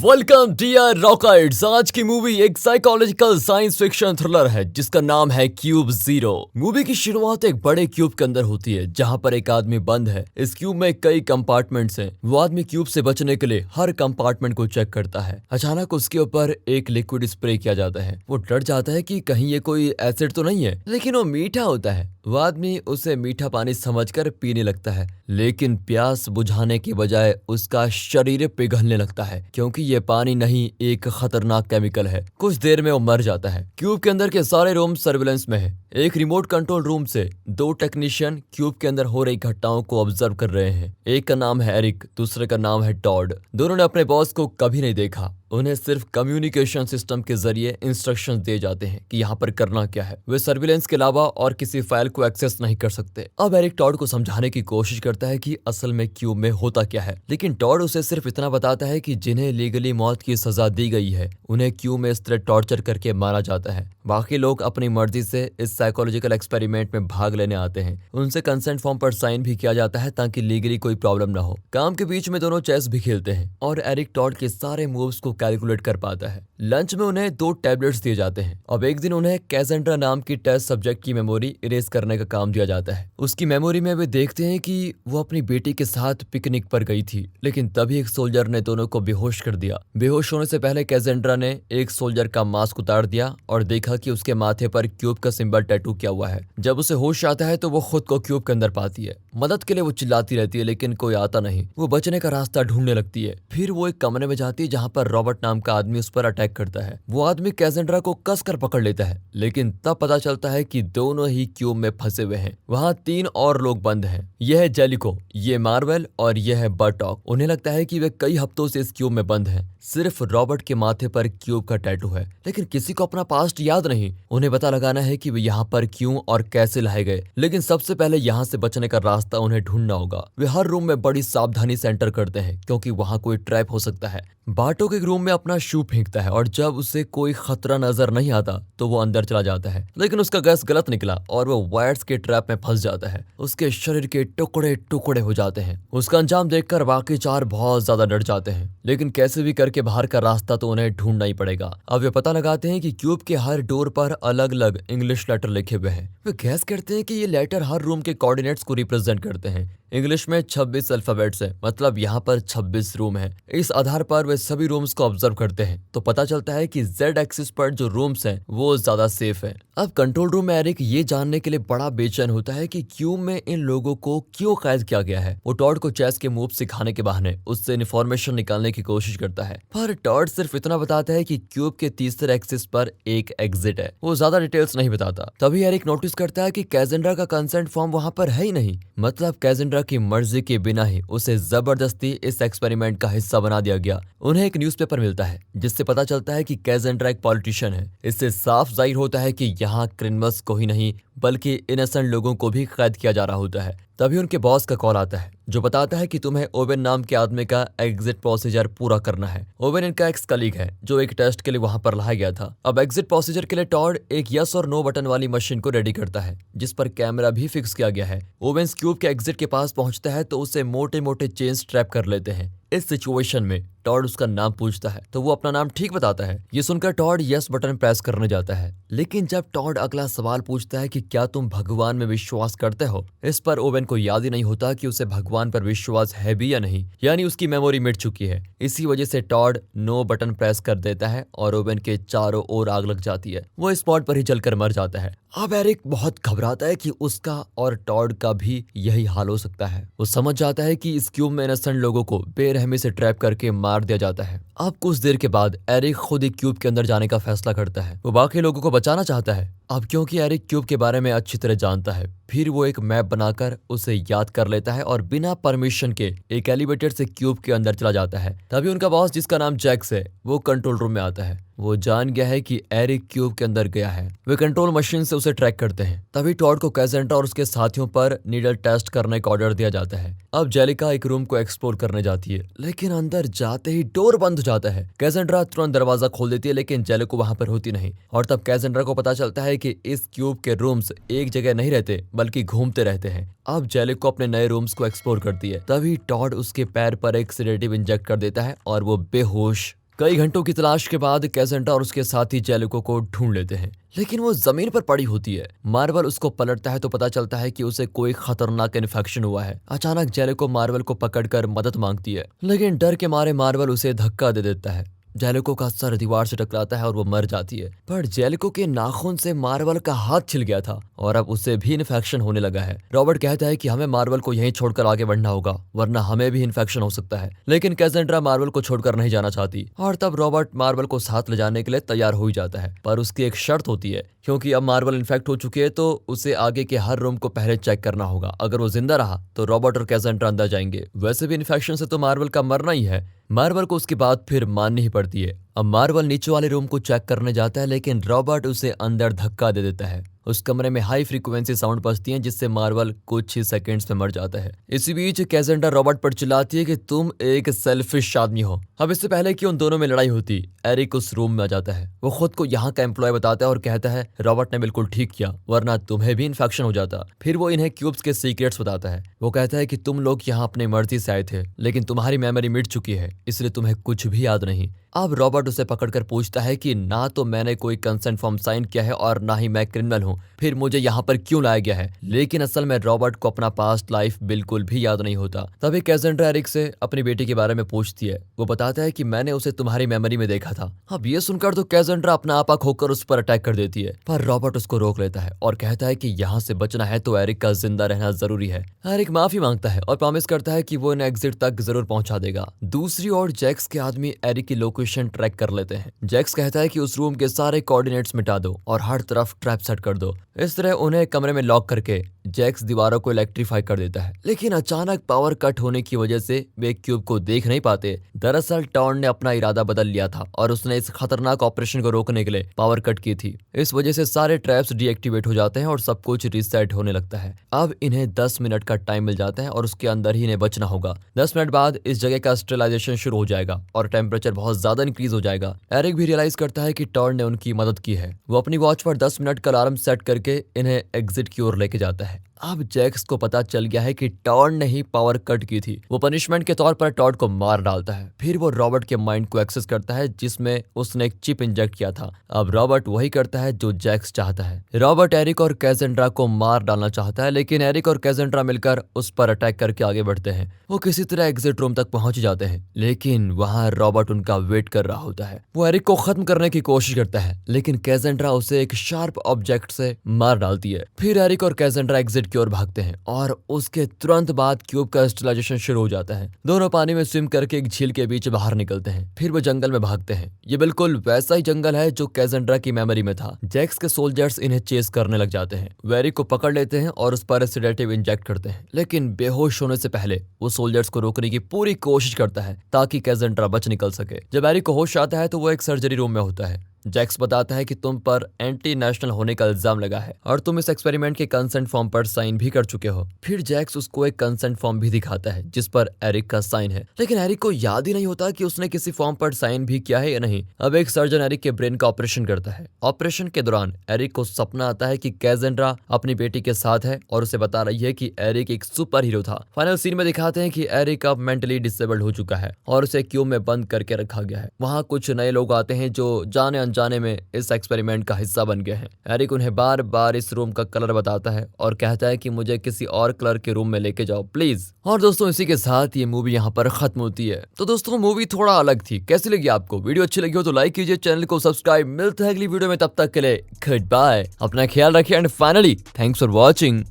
Welcome dear rockets. आज की movie एक साइकोलॉजिकल साइंस फिक्शन थ्रिलर है जिसका नाम है क्यूब जीरो। मूवी की शुरुआत एक बड़े क्यूब के अंदर होती है जहां पर एक आदमी बंद है। इस क्यूब में कई कंपार्टमेंट्स हैं। वो आदमी क्यूब से बचने के लिए हर कंपार्टमेंट को चेक करता है। अचानक उसके ऊपर एक लिक्विड स्प्रे किया जाता है। वो डर जाता है कि कहीं ये कोई एसिड तो नहीं है, लेकिन वो मीठा होता है। वो आदमी उसे मीठा पानी समझकर पीने लगता है, लेकिन प्यास बुझाने के बजाय उसका शरीर पिघलने लगता है क्योंकि ये पानी नहीं, एक खतरनाक केमिकल है। कुछ देर में वो मर जाता है। क्यूब के अंदर के सारे रूम सर्विलेंस में है। एक रिमोट कंट्रोल रूम से दो टेक्नीशियन क्यूब के अंदर हो रही घटनाओं को ऑब्जर्व कर रहे हैं। एक का नाम है एरिक, दूसरे का नाम है टॉड। दोनों ने अपने बॉस को कभी नहीं देखा। उन्हें सिर्फ कम्युनिकेशन सिस्टम के जरिए इंस्ट्रक्शंस दिए जाते हैं कि यहाँ पर करना क्या है। वे सर्विलेंस के अलावा और किसी फाइल को एक्सेस नहीं कर सकते। अब एरिक टॉड को समझाने की कोशिश करता है कि असल में क्यूब में होता क्या है, लेकिन टॉड उसे सिर्फ इतना बताता है कि जिन्हें लीगली मौत की सजा दी गई है उन्हें क्यूब में इस तरह टॉर्चर करके मारा जाता है। बाकी लोग अपनी मर्जी से इस साइकोलॉजिकल एक्सपेरिमेंट में भाग लेने आते हैं। उनसे कंसेंट फॉर्म पर साइन भी किया जाता है ताकि लीगली कोई प्रॉब्लम ना हो। काम के बीच में दोनों चेस भी खेलते हैं और एरिक टॉड के सारे मूव्स को कैलकुलेट कर पाता है। लंच में उन्हें 2 टैबलेट्स दिए जाते हैं। अब एक दिन उन्हें कैसेंड्रा नाम की टेस्ट सब्जेक्ट की मेमोरी इरेज करने का काम दिया जाता है। उसकी मेमोरी में वे देखते हैं कि वो अपनी बेटी के साथ पिकनिक पर गई थी, लेकिन तभी एक सोल्जर ने दोनों को बेहोश कर दिया। बेहोश होने से पहले कैसेंड्रा ने एक सोल्जर का मास्क उतार दिया और देखा कि उसके माथे पर क्यूब का सिंबल टैटू किया हुआ है। जब उसे होश आता है तो वो खुद को क्यूब के अंदर पाती है। मदद के लिए वो चिल्लाती रहती है, लेकिन कोई आता नहीं। वो बचने का रास्ता ढूंढने लगती है। फिर वो एक कमरे में जाती है जहाँ पर रॉबर्ट नाम का आदमी उस पर अटैक करता है। वो आदमी कैसेंड्रा को कसकर पकड़ लेता है, लेकिन तब पता चलता है कि दोनों ही क्यूब में फंसे हुए हैं। वहाँ 3 और लोग बंद हैं। यह है जेलिको, ये मार्वेल और यह है बर्टॉक। उन्हें लगता है कि वे कई हफ्तों से इस क्यूब में बंद हैं। सिर्फ रॉबर्ट के माथे पर क्यूब का टैटू है, लेकिन किसी को अपना पास्ट याद नहीं। उन्हें पता लगाना है कि वे यहाँ पर क्यों और कैसे लाए गए, लेकिन सबसे पहले यहाँ से बचने का रास्ता उन्हें ढूंढना होगा। वे हर रूम में बड़ी सावधानी से एंटर करते हैं क्योंकि वहाँ कोई ट्रैप हो सकता है। बार्टोक एक रूम में अपना शू फेंकता है और जब उसे कोई खतरा नजर नहीं आता तो वो अंदर चला जाता है, लेकिन उसका गैस गलत निकला और वो वायर्स के ट्रैप में फंस जाता है। उसके शरीर के टुकड़े टुकड़े हो जाते हैं। उसका अंजाम देखकर बाकी 4 बहुत ज्यादा डर जाते हैं, लेकिन कैसे भी करके बाहर का रास्ता तो उन्हें ढूंढना ही पड़ेगा। अब वे पता लगाते हैं कि क्यूब के हर डोर पर अलग अलग इंग्लिश लेटर लिखे हुए हैं। वे गैस करते हैं कि ये लेटर हर रूम के कोऑर्डिनेट्स को रिप्रेजेंट करते हैं। इंग्लिश में 26 अल्फाबेट्स हैं, मतलब यहाँ पर 26 रूम हैं। इस आधार पर वे सभी रूम्स को ऑब्जर्व करते हैं तो पता चलता है कि जेड एक्सिस पर जो रूम्स हैं वो ज्यादा सेफ हैं। अब कंट्रोल रूम में एरिक ये जानने के लिए बड़ा बेचैन होता है कि क्यूब में इन लोगों को क्यों कैद किया गया है। वो टॉड को चेस के मूव सिखाने के बहाने उससे इन्फॉर्मेशन निकालने की कोशिश करता है, पर टॉड सिर्फ इतना बताता है कि क्यूब के तीसरे एक्सिस पर एक एग्जिट है। वो ज्यादा डिटेल्स नहीं बताता। तभी एरिक नोटिस करता है कि कैसेंड्रा का कंसेंट फॉर्म वहाँ पर है ही नहीं, मतलब कैसेंड्रा की मर्जी के बिना ही उसे जबरदस्ती इस एक्सपेरिमेंट का हिस्सा बना दिया गया। उन्हें एक न्यूज़पेपर मिलता है जिससे पता चलता है कि कैसेंड्रा एक पॉलिटिशियन है। इससे साफ जाहिर होता है कि यहाँ क्रिमिनल्स को ही नहीं बल्कि इनोसेंट लोगों को भी कैद किया जा रहा होता है। तभी उनके बॉस का कॉल आता है जो बताता है कि तुम्हें ओवेन नाम के आदमी का एग्जिट प्रोसीजर पूरा करना है। ओवेन इनका एक्स कलीग है जो एक टेस्ट के लिए वहां पर लाया गया था। अब एग्जिट प्रोसीजर के लिए टॉड एक यस और नो बटन वाली मशीन को रेडी करता है जिस पर कैमरा भी फिक्स किया गया है। ओवेन क्यूब के एग्जिट के पास पहुंचता है तो उसे मोटे मोटे चेन्स ट्रैप कर लेते हैं। इस सिचुएशन में टॉड उसका नाम पूछता है तो वो अपना नाम ठीक बताता है। ये सुनकर टॉड यस बटन प्रेस करने जाता है, लेकिन जब टॉड अगला सवाल पूछता है कि क्या तुम भगवान में विश्वास करते हो, इस पर ओवेन को याद ही नहीं होता कि उसे भगवान पर विश्वास है भी या नहीं, यानी उसकी मेमोरी मिट चुकी है। इसी वजह से टॉड नो बटन प्रेस कर देता है और ओवेन के चारों ओर आग लग जाती है। वो स्पॉट पर ही जलकर मर जाता है। अब एरिक बहुत घबराता है कि उसका और टॉड का भी यही हाल हो सकता है। वो समझ जाता है कि इस क्यूब में इनोसेंट लोगों को बेरहमी से ट्रैप करके मार दिया जाता है। अब कुछ देर के बाद एरिक खुद ही क्यूब के अंदर जाने का फैसला करता है। वो बाकी लोगों को बचाना चाहता है। अब क्योंकि एरिक क्यूब के बारे में अच्छी तरह जानता है, फिर वो एक मैप बनाकर उसे याद कर लेता है और बिना परमिशन के एक एलिवेटर से क्यूब के अंदर चला जाता है। तभी उनका बॉस जिसका नाम जैक्स है वो कंट्रोल रूम में आता है। वो जान गया है कि एरिक क्यूब के अंदर गया है। वे कंट्रोल मशीन से उसे ट्रैक करते हैं। तभी टॉड को कैसेंड्रा और उसके साथियों पर नीडल टेस्ट करने का ऑर्डर दिया जाता है। अब जेलिका एक रूम को एक्सप्लोर करने जाती है, लेकिन अंदर जाते ही डोर बंद हो जाता है। कैसेंड्रा तुरंत दरवाजा खोल देती है, लेकिन जेलिको वहां पर होती नहीं। और तब कैसेंड्रा को पता चलता है कि इस क्यूब के रूम्स एक जगह नहीं रहते बल्कि घूमते रहते हैं। अब जेलिको अपने नए रूम्स को एक्सप्लोर करती है। तभी टॉड उसके पैर पर एक सेडेटिव इंजेक्ट कर देता है और वो बेहोश कई घंटों की तलाश के बाद कैसेंड्रा और उसके साथी जेलिको को ढूंढ लेते हैं, लेकिन वो जमीन पर पड़ी होती है। मार्वल उसको पलटता है तो पता चलता है कि उसे कोई खतरनाक इन्फेक्शन हुआ है। अचानक जेलिको मार्वल को पकड़कर मदद मांगती है, लेकिन डर के मारे मार्वल उसे धक्का दे देता है। जेलिको का सर दीवार से टकराता है और वो मर जाती है। पर जेलिको के नाखून से मार्वल का हाथ छिल गया था और अब उसे भी इन्फेक्शन होने लगा है। रॉबर्ट कहता है कि हमें मार्वल को यहीं छोड़कर आगे बढ़ना होगा, वरना हमें भी इन्फेक्शन हो सकता है। लेकिन कैसेंड्रा मार्वल को छोड़कर नहीं जाना चाहती और तब रॉबर्ट मार्वल को साथ ले जाने के लिए तैयार हो ही जाता है। पर उसकी एक शर्त होती है, क्योंकि अब मार्वल इन्फेक्ट हो चुकी है तो उसे आगे के हर रूम को पहले चेक करना होगा। अगर वो जिंदा रहा तो रॉबर्ट और कैसेंड्रा अंदर जाएंगे। वैसे भी इन्फेक्शन से तो मार्वल का मरना ही है। मार्वल को उसकी बात फिर माननी ही पड़ती है। अब मार्वल नीचे वाले रूम को चेक करने जाता है, लेकिन रॉबर्ट उसे अंदर धक्का दे देता है। उस कमरे में हाई फ्रीक्वेंसी साउंड बजती है, जिससे मार्वल कुछ ही सेकंड्स में मर जाता है। इसी बीच कैसेंड्रा रॉबर्ट पर चिल्लाती है कि तुम एक सेल्फिश आदमी हो। अब इससे पहले कि उन दोनों में लड़ाई होती, एरिक उस रूम में आ जाता है। वो खुद को यहाँ का एम्प्लॉय बताता है और कहता है रॉबर्ट ने बिल्कुल ठीक किया, वरना तुम्हें भी इन्फेक्शन हो जाता। फिर वो इन्हें क्यूब्स के सीक्रेट्स बताता है। वो कहता है कि तुम लोग यहाँ अपनी मर्जी से आए थे, लेकिन तुम्हारी मेमोरी मिट चुकी है, इसलिए तुम्हें कुछ भी याद नहीं। अब रॉबर्ट उसे पकड़कर पूछता है कि ना तो मैंने कोई कंसेंट फॉर्म साइन किया है और ना ही मैं क्रिमिनल हूँ, फिर मुझे यहाँ पर क्यों लाया गया है। लेकिन असल में रॉबर्ट को अपना पास्ट लाइफ बिल्कुल भी याद नहीं होता। तभी कैसेंड्रा एरिक से अपनी बेटी के बारे में पूछती है। वो बताता है कि मैंने उसे तुम्हारी मेमोरी में देखा था। अब ये सुनकर तो कैसेंड्रा अपना आपा खोकर उस पर अटैक कर देती है, पर रॉबर्ट उसको रोक लेता है और कहता है कि यहाँ से बचना है तो एरिक का जिंदा रहना जरूरी है। एरिक माफी मांगता है और प्रॉमिस करता है कि वो इन्हें एग्जिट तक जरूर पहुंचा देगा। दूसरी ओर जैक्स के आदमी एरिक की लोकेशन ट्रैक कर लेते हैं। जैक्स कहता है कि उस रूम के सारे कोऑर्डिनेट्स मिटा दो और हर तरफ ट्रैप सेट कर दो। इस तरह उन्हें कमरे में लॉक करके जैक्स दीवारों को इलेक्ट्रीफाई कर देता है। लेकिन अचानक पावर कट होने की वजह से वे क्यूब को देख नहीं पाते। दरअसल टॉर्न ने अपना इरादा बदल लिया था और उसने इस खतरनाक ऑपरेशन को रोकने के लिए पावर कट की थी। इस वजह से सारे ट्रैप्स डीएक्टिवेट हो जाते हैं और सब कुछ रीसेट होने लगता है। अब इन्हें 10 मिनट का टाइम मिल जाता है और उसके अंदर ही इन्हें बचना होगा। 10 मिनट बाद इस जगह का स्टेरिलाइजेशन शुरू हो जाएगा और टेम्परेचर बहुत ज्यादा इंक्रीज हो जाएगा। एरिक भी रियलाइज करता है कि टॉर्न ने उनकी मदद की है। वो अपनी वॉच पर 10 मिनट का अलार्म सेट करके इन्हें एग्जिट की ओर लेके जाता है। अब जैक्स को पता चल गया है कि टॉर्न ने ही पावर कट की थी। वो पनिशमेंट के तौर पर टॉर्न को मार डालता है। फिर वो रॉबर्ट के माइंड को एक्सेस करता है, जिसमें उसने एक चिप इंजेक्ट किया था। अब रॉबर्ट वही करता है जो जैक्स चाहता है। रॉबर्ट एरिक और कैसेंड्रा को मार डालना चाहता है, लेकिन एरिक और कैसेंड्रा मिलकर उस पर अटैक करके आगे बढ़ते हैं। वो किसी तरह एग्जिट रूम तक पहुंच जाते हैं, लेकिन वहां रॉबर्ट उनका वेट कर रहा होता है। वो एरिक को खत्म करने की कोशिश करता है, लेकिन कैसेंड्रा उसे एक शार्प ऑब्जेक्ट से मार डालती है। फिर एरिक और कैसेंड्रा एग्जिट की ओर भागते हैं और उसके तुरंत बाद क्यूब का स्टेरिलाइजेशन शुरू हो जाता है। दोनों पानी में स्विम करके एक झील के बीच बाहर निकलते हैं। फिर वो जंगल में भागते हैं। ये बिल्कुल वैसा ही जंगल है जो कैसेंड्रा की मेमोरी में था। जैक्स के सोल्जर्स इन्हें चेस करने लग जाते हैं। वो एरिक को पकड़ लेते हैं और उस पर सेडेटिव इंजेक्ट करते हैं, लेकिन बेहोश होने से पहले वो सोल्जर्स को रोकने की पूरी कोशिश करता है ताकि कैसेंड्रा बच निकल सके। जब एरिक को होश आता है तो वो एक सर्जरी रूम में होता है। जैक्स बताता है कि तुम पर एंटी नेशनल होने का इल्जाम लगा है और तुम इस एक्सपेरिमेंट के कंसेंट फॉर्म पर साइन भी कर चुके हो। फिर जैक्स उसको एक कंसेंट फॉर्म भी दिखाता है जिस पर एरिक का साइन है, लेकिन एरिक को याद ही नहीं होता कि उसने किसी फॉर्म पर साइन भी किया है या नहीं। अब एक सर्जन एरिक के ब्रेन का ऑपरेशन करता है। ऑपरेशन के दौरान एरिक को सपना आता है कि कैसेंड्रा अपनी बेटी के साथ है और उसे बता रही है कि एरिक एक सुपर हीरो था। फाइनल सीन में दिखाते हैं कि एरिक अब मेंटली डिसेबल्ड हो चुका है और उसे क्यूब में बंद करके रखा गया है। वहाँ कुछ नए लोग आते हैं जो जाने अनजाने में इस एक्सपेरिमेंट का हिस्सा बन गए हैं। एरिक उन्हें बार बार इस रूम का कलर बताता है और कहता है कि मुझे किसी और कलर के रूम में लेके जाओ प्लीज। और दोस्तों इसी के साथ ये मूवी यहाँ पर खत्म होती है। तो दोस्तों मूवी थोड़ा अलग थी, कैसी लगी आपको? वीडियो अच्छी लगी हो तो लाइक कीजिए, चैनल को सब्सक्राइब। मिलते हैं अगली वीडियो में, तब तक के लिए गुड बाय, अपना ख्याल रखिए and finally thanks for watching.